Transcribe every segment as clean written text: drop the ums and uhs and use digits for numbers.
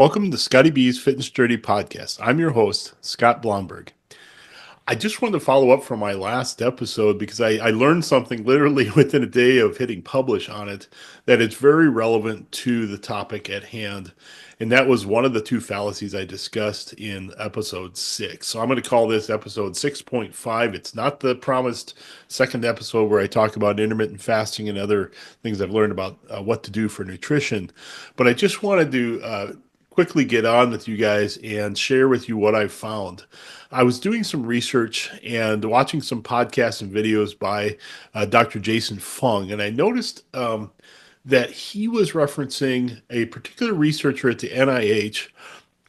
Welcome to Scotty B's Fitness Journey podcast. I'm your host, Scott Blomberg. I just wanted to follow up from my last episode because I learned something literally within a day of hitting publish on it that is very relevant to the topic at hand. And that was one of the two fallacies I discussed in episode 6. So I'm going to call this episode 6.5. It's not the promised second episode where I talk about intermittent fasting and other things I've learned about what to do for nutrition. But I just wanted to quickly get on with you guys and share with you what I've found. I was doing some research and watching some podcasts and videos by Dr. Jason Fung, and I noticed that he was referencing a particular researcher at the NIH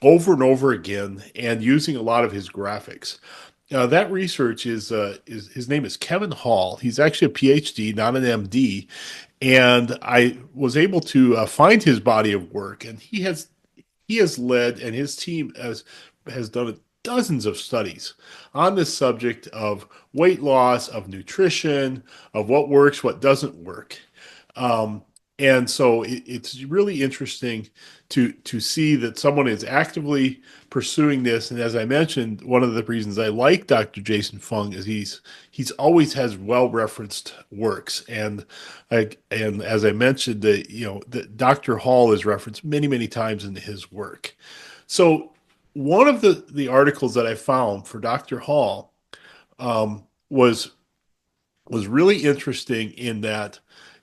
over and over again and using a lot of his graphics. That research is his name is Kevin Hall. He's actually a PhD, not an MD, and I was able to find his body of work, and he has led, and his team has done dozens of studies on this subject of weight loss, of nutrition, of what works, what doesn't work. Um, and so it's really interesting to see that someone is actively pursuing this. And as I mentioned, one of the reasons I like Dr. Jason Fung is he's always has well referenced works. And as I mentioned, the Dr. Hall is referenced many times in his work. So one of the articles that I found for Dr. Hall was really interesting in that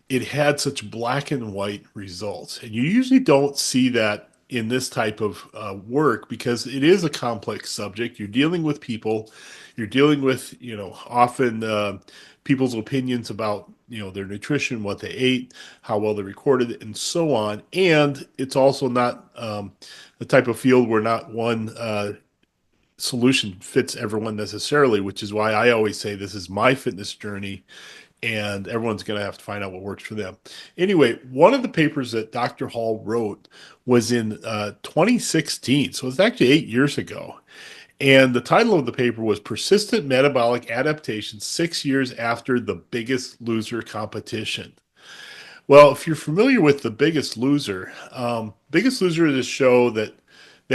it had such black and white results. And you usually don't see that in this type of work because it is a complex subject. You're dealing with people, you're dealing with, often people's opinions about, their nutrition, what they ate, how well they recorded it, and so on. And it's also not the type of field where not one solution fits everyone necessarily, which is why I always say this is my fitness journey and everyone's going to have to find out what works for them. Anyway, one of the papers that Dr. Hall wrote was in 2016. So it's actually 8 years ago. And the title of the paper was Persistent Metabolic Adaptation 6 Years After the Biggest Loser Competition. Well, if you're familiar with The Biggest Loser is a show that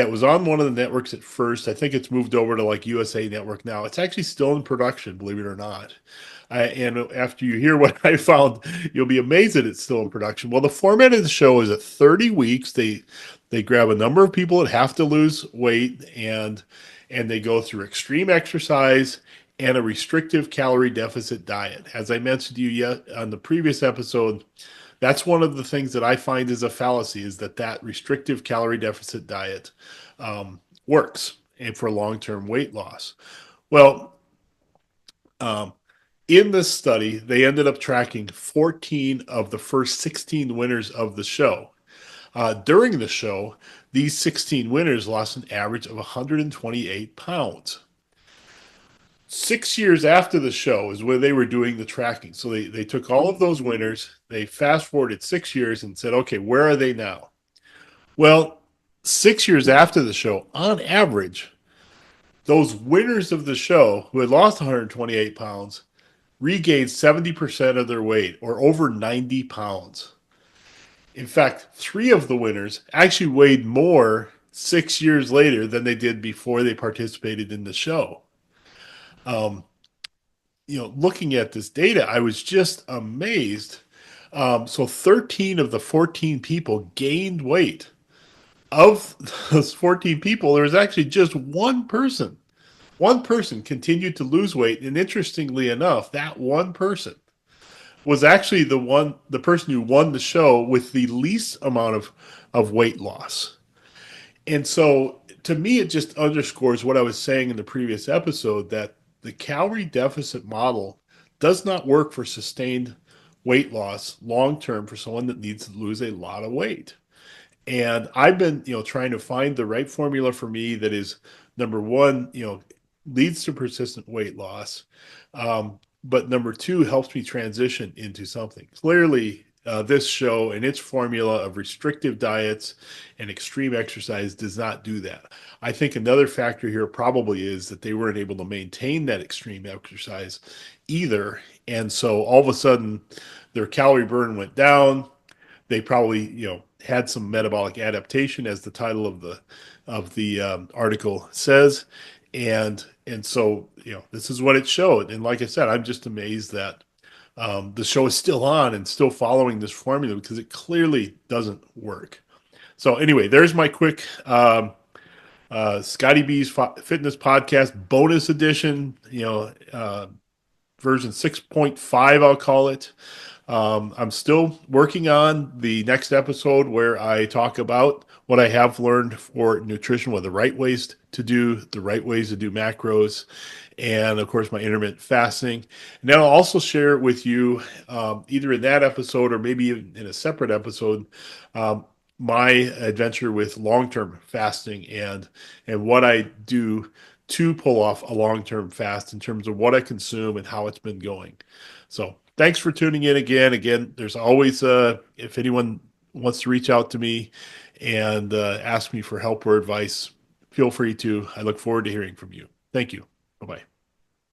was on one of the networks at first. I think it's moved over to like USA Network now. It's actually still in production, believe it or not. And after you hear what I found, you'll be amazed that it's still in production. Well, the format of the show is at 30 weeks. They grab a number of people that have to lose weight and they go through extreme exercise and a restrictive calorie deficit diet. As I mentioned to you yet on the previous episode, that's one of the things that I find is a fallacy is that restrictive calorie deficit diet works and for long-term weight loss. Well, um, in this study, they ended up tracking 14 of the first 16 winners of the show. During the show, these 16 winners lost an average of 128 pounds. 6 years after the show is when they were doing the tracking. So they took all of those winners, they fast forwarded 6 years and said, okay, where are they now? Well, 6 years after the show, on average, those winners of the show who had lost 128 pounds regained 70% of their weight or over 90 pounds. In fact, three of the winners actually weighed more 6 years later than they did before they participated in the show. Um, Looking at this data, I was just amazed. So 13 of the 14 people gained weight. Of those 14 people, there was actually just one person. One person continued to lose weight. And interestingly enough, that one person was actually the person who won the show with the least amount of weight loss. And so to me, it just underscores what I was saying in the previous episode that the calorie deficit model does not work for sustained weight loss long term for someone that needs to lose a lot of weight. And I've been, trying to find the right formula for me that is number one, leads to persistent weight loss. But number two, helps me transition into something. Clearly, this show and its formula of restrictive diets and extreme exercise does not do that. I think another factor here probably is that they weren't able to maintain that extreme exercise either. And so all of a sudden, their calorie burn went down. They probably, had some metabolic adaptation, as the title of the article says, and so this is what it showed. And like I said, I'm just amazed that the show is still on and still following this formula because it clearly doesn't work. So anyway, there's my quick Scotty B's Fitness Podcast bonus edition. Version 6.5, I'll call it. I'm still working on the next episode where I talk about what I have learned for nutrition, what the right ways to do, the right ways to do macros, and of course, my intermittent fasting. And then I'll also share with you, either in that episode or maybe in a separate episode, um, my adventure with long-term fasting and what I do to pull off a long-term fast in terms of what I consume and how it's been going. So thanks for tuning in again. Again, there's always, if anyone wants to reach out to me and ask me for help or advice, feel free to. I look forward to hearing from you. Thank you. Bye-bye.